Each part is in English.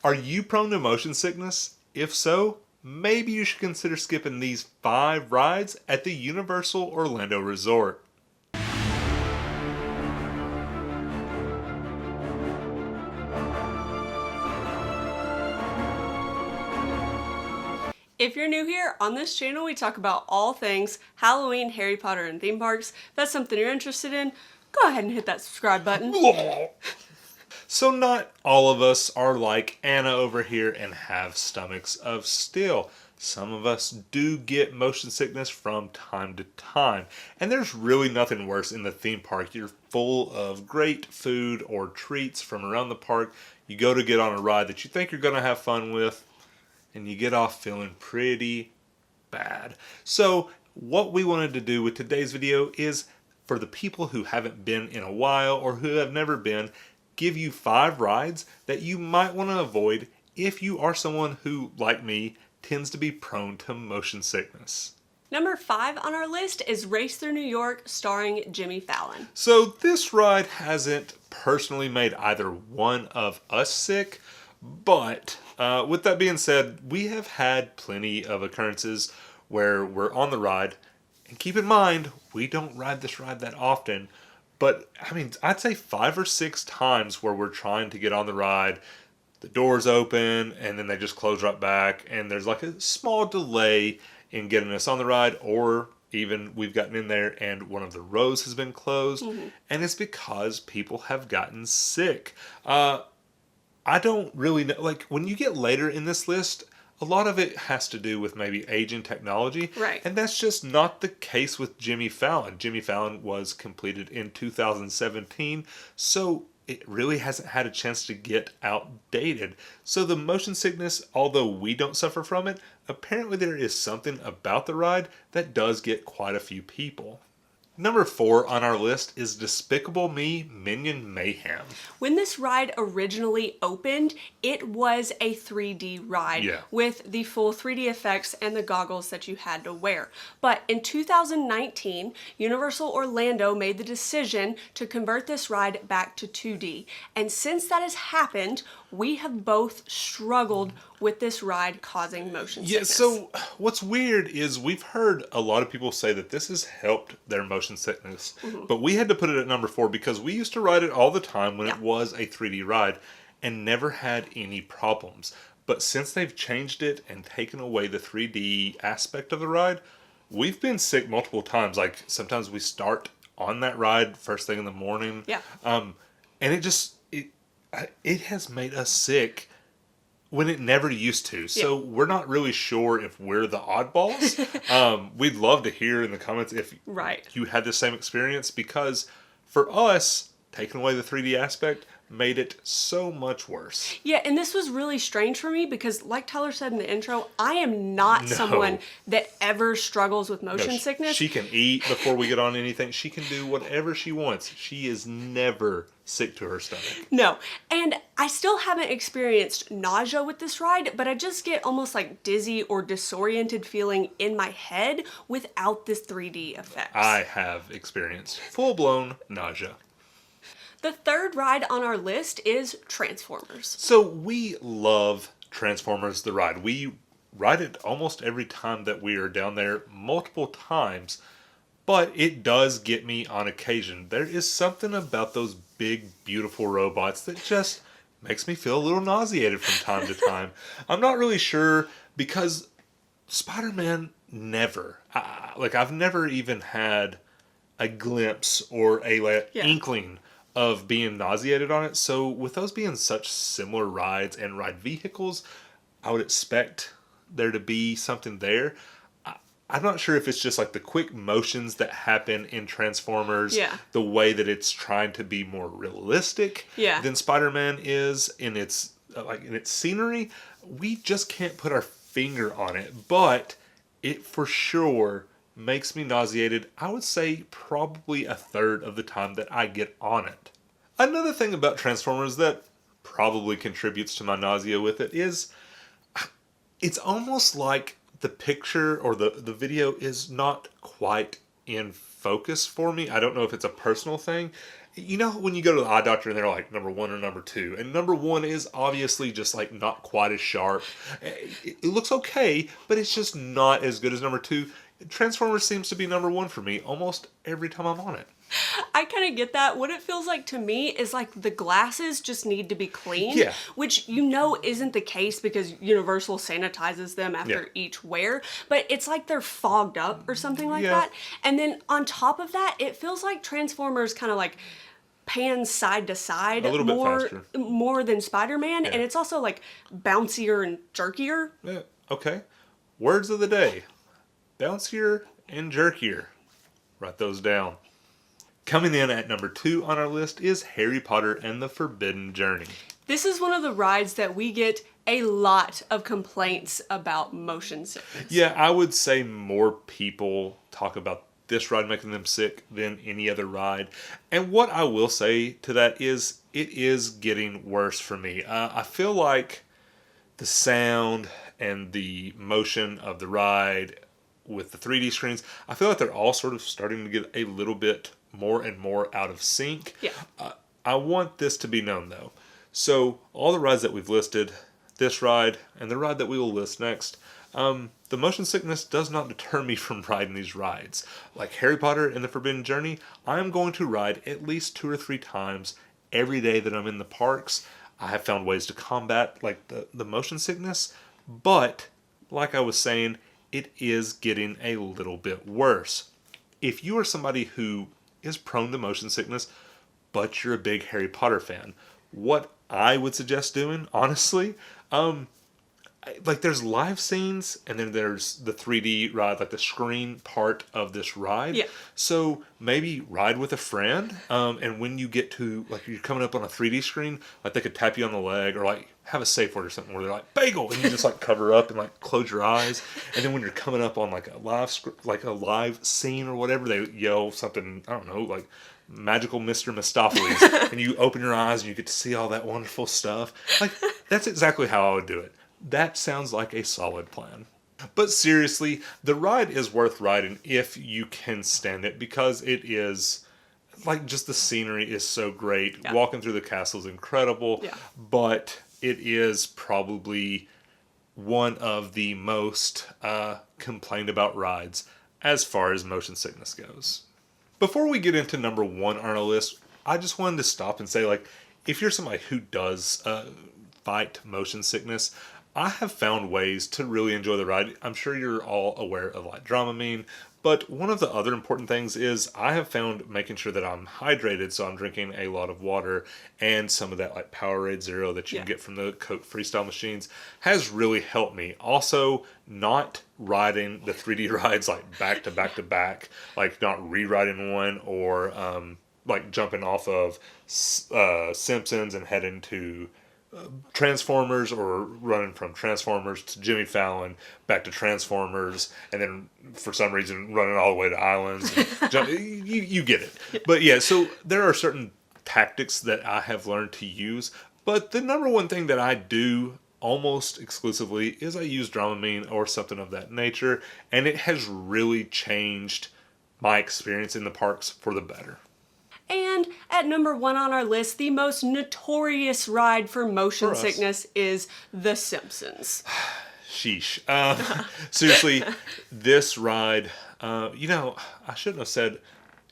Are you prone to motion sickness? If so, maybe you should consider skipping these 5 rides at the Universal Orlando Resort. If you're new here, on this channel we talk about all things Halloween, Harry Potter, and theme parks. If that's something you're interested in, go ahead and hit that subscribe button. So not all of us are like Anna over here and have stomachs of steel. Some of us do get motion sickness from time to time. And there's really nothing worse in the theme park. You're full of great food or treats from around the park. You go to get on a ride that you think you're going to have fun with, and you get off feeling pretty bad. So what we wanted to do with today's video is, for the people who haven't been in a while or who have never been, give you 5 rides that you might want to avoid if you are someone who, like me, tends to be prone to motion sickness. Number 5 on our list is Race Through New York, starring Jimmy Fallon. So this ride hasn't personally made either one of us sick, but with that being said, we have had plenty of occurrences where we're on the ride, and keep in mind, we don't ride this ride that often, but I mean, I'd say 5 or 6 times where we're trying to get on the ride, the doors open, and then they just close right back, and there's like a small delay in getting us on the ride, or even we've gotten in there and one of the rows has been closed, and it's because people have gotten sick. I don't really know, like when you get later in this list, a lot of it has to do with maybe age and technology. Right. And that's just not the case with Jimmy Fallon. Jimmy Fallon was completed in 2017, so it really hasn't had a chance to get outdated. So the motion sickness, although we don't suffer from it, apparently there is something about the ride that does get quite a few people. Number 4 on our list is Despicable Me Minion Mayhem. When this ride originally opened, it was a 3D ride with the full 3D effects and the goggles that you had to wear. But in 2019, Universal Orlando made the decision to convert this ride back to 2D. And since that has happened, we have both struggled with this ride causing motion sickness. Yeah, so what's weird is we've heard a lot of people say that this has helped their motion sickness, but we had to put it at number 4 because we used to ride it all the time when it was a 3D ride and never had any problems. But since they've changed it and taken away the 3D aspect of the ride, we've been sick multiple times. Like sometimes we start on that ride first thing in the morning. And it has made us sick when it never used to. So we're not really sure if we're the oddballs. We'd love to hear in the comments if you had the same experience, because for us, taking away the 3D aspect made it so much worse. Yeah, and this was really strange for me because, like Tyler said in the intro, I am not someone that ever struggles with motion sickness. She can eat before we get on anything. She can do whatever she wants. She is never sick to her stomach. No, and I still haven't experienced nausea with this ride, but I just get almost like dizzy or disoriented feeling in my head without this 3D effects. I have experienced full-blown nausea. The third ride on our list is Transformers. So we love Transformers the ride. We ride it almost every time that we are down there, multiple times, but it does get me on occasion. There is something about those big, beautiful robots that just makes me feel a little nauseated from time to time. I'm not really sure, because Spider-Man never, I've never even had a glimpse or a inkling of being nauseated on it. So with those being such similar rides and ride vehicles, I would expect there to be something there. I'm not sure if it's just like the quick motions that happen in Transformers, the way that it's trying to be more realistic than Spider-Man is in its scenery. We just can't put our finger on it, but it for sure makes me nauseated. I would say probably a third of the time that I get on it. Another thing about Transformers that probably contributes to my nausea with it is it's almost like the picture or the video is not quite in focus for me. I don't know if it's a personal thing. You know when you go to the eye doctor and they're like number 1 or number 2, and number 1 is obviously just like not quite as sharp. It looks okay, but it's just not as good as number 2. Transformers seems to be number 1 for me almost every time I'm on it. I kind of get that. What it feels like to me is like the glasses just need to be clean, Yeah. which you know isn't the case because Universal sanitizes them after each wear, but it's like they're fogged up or something like that. And then on top of that, it feels like Transformers kind of like pan side to side A little bit faster. more than Spider-Man, and it's also like bouncier and jerkier. Yeah. Okay. Words of the day. Bouncier and jerkier. Write those down. Coming in at number 2 on our list is Harry Potter and the Forbidden Journey. This is one of the rides that we get a lot of complaints about motion sickness. Yeah, I would say more people talk about this ride making them sick than any other ride. And what I will say to that is it is getting worse for me. I feel like the sound and the motion of the ride with the 3D screens, I feel like they're all sort of starting to get a little bit more and more out of sync. Yeah. I want this to be known though. So all the rides that we've listed, this ride and the ride that we will list next, the motion sickness does not deter me from riding these rides. Like Harry Potter and the Forbidden Journey, I'm going to ride at least 2 or 3 times every day that I'm in the parks. I have found ways to combat like the motion sickness, but like I was saying, it is getting a little bit worse. If you are somebody who is prone to motion sickness, but you're a big Harry Potter fan, what I would suggest doing, honestly, like there's live scenes and then there's the 3D ride, like the screen part of this ride. Yeah. So maybe ride with a friend, and when you get to, like you're coming up on a 3D screen, like they could tap you on the leg or like have a safe word or something where they're like, bagel, and you just like cover up and like close your eyes. And then when you're coming up on like a live scene or whatever, they yell something, I don't know, like magical Mr. Mistopheles, and you open your eyes and you get to see all that wonderful stuff. Like that's exactly how I would do it. That sounds like a solid plan. But seriously, the ride is worth riding if you can stand it, because it is, like, just the scenery is so great. Yeah. Walking through the castle is incredible. Yeah. But it is probably one of the most complained about rides as far as motion sickness goes. Before we get into number 1 on our list, I just wanted to stop and say, like, if you're somebody who does fight motion sickness, I have found ways to really enjoy the ride. I'm sure you're all aware of like Dramamine, but one of the other important things is I have found making sure that I'm hydrated, so I'm drinking a lot of water, and some of that like Powerade Zero that you can get from the Coke Freestyle machines has really helped me. Also, not riding the 3D rides like back to back to back, like not re-riding one or like jumping off of Simpsons and heading to Transformers, or running from Transformers to Jimmy Fallon, back to Transformers, and then for some reason running all the way to Islands. And you get it. But yeah, so there are certain tactics that I have learned to use. But the number one thing that I do almost exclusively is I use Dramamine or something of that nature. And it has really changed my experience in the parks for the better. And at number 1 on our list, the most notorious ride for motion sickness is The Simpsons. Sheesh. Seriously, this ride, I shouldn't have said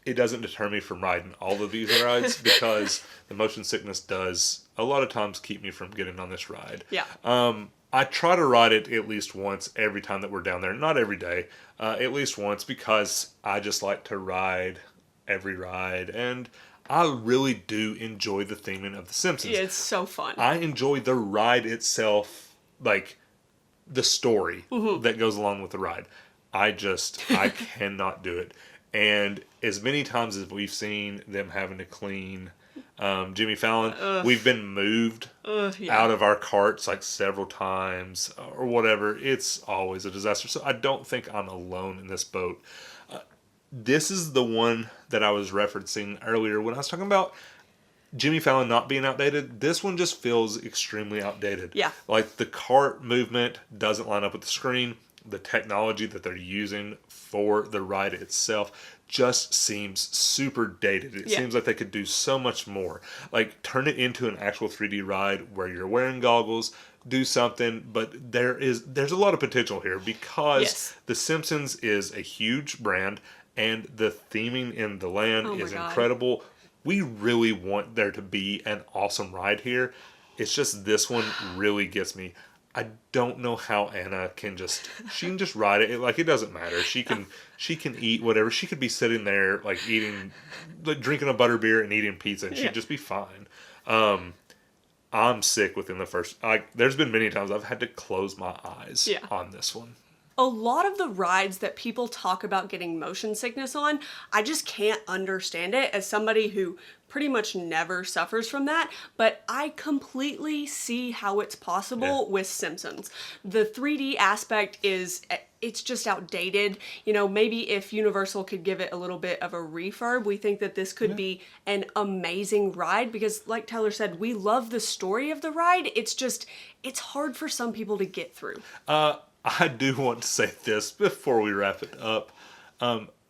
it doesn't deter me from riding all of these rides, because the motion sickness does a lot of times keep me from getting on this ride. Yeah. I try to ride it at least once every time that we're down there. Not every day, at least once, because I just like to ride every ride, and I really do enjoy the theming of The Simpsons. Yeah, it's so fun. I enjoy the ride itself, like the story that goes along with the ride. I cannot do it. And as many times as we've seen them having to clean Jimmy Fallon, we've been moved out of our carts like several times or whatever. It's always a disaster. So I don't think I'm alone in this boat. This is the one that I was referencing earlier when I was talking about Jimmy Fallon not being outdated. This one just feels extremely outdated. Yeah. Like the cart movement doesn't line up with the screen. the technology that they're using for the ride itself just seems super dated. It seems like they could do so much more. Like turn it into an actual 3D ride where you're wearing goggles, do something, but there's a lot of potential here because The Simpsons is a huge brand and the theming in the land is incredible. We really want there to be an awesome ride here. It's just this one really gets me. I don't know how Anna can just ride it. Like it doesn't matter. She can eat whatever. She could be sitting there like eating, like drinking a butterbeer and eating pizza, and she'd just be fine. I'm sick within the first. There's been many times I've had to close my eyes on this one. A lot of the rides that people talk about getting motion sickness on, I just can't understand it as somebody who pretty much never suffers from that, but I completely see how it's possible with Simpsons. The 3D aspect it's just outdated. You know, maybe if Universal could give it a little bit of a refurb, we think that this could be an amazing ride because like Tyler said, we love the story of the ride. It's hard for some people to get through. I do want to say this before we wrap it up.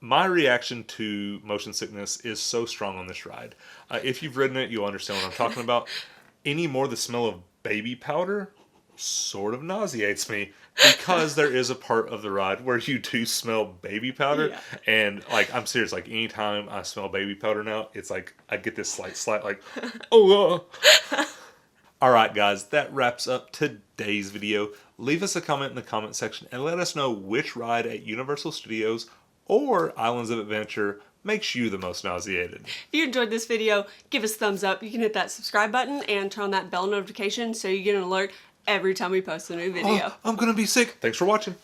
My reaction to motion sickness is so strong on this ride. If you've ridden it, you'll understand what I'm talking about. Any more the smell of baby powder sort of nauseates me because there is a part of the ride where you do smell baby powder. And like, I'm serious, like anytime I smell baby powder now, it's like I get this slight like, oh. Alright guys, that wraps up today's video. Leave us a comment in the comment section and let us know which ride at Universal Studios or Islands of Adventure makes you the most nauseated. If you enjoyed this video, give us a thumbs up. You can hit that subscribe button and turn on that bell notification so you get an alert every time we post a new video. I'm gonna be sick. Thanks for watching.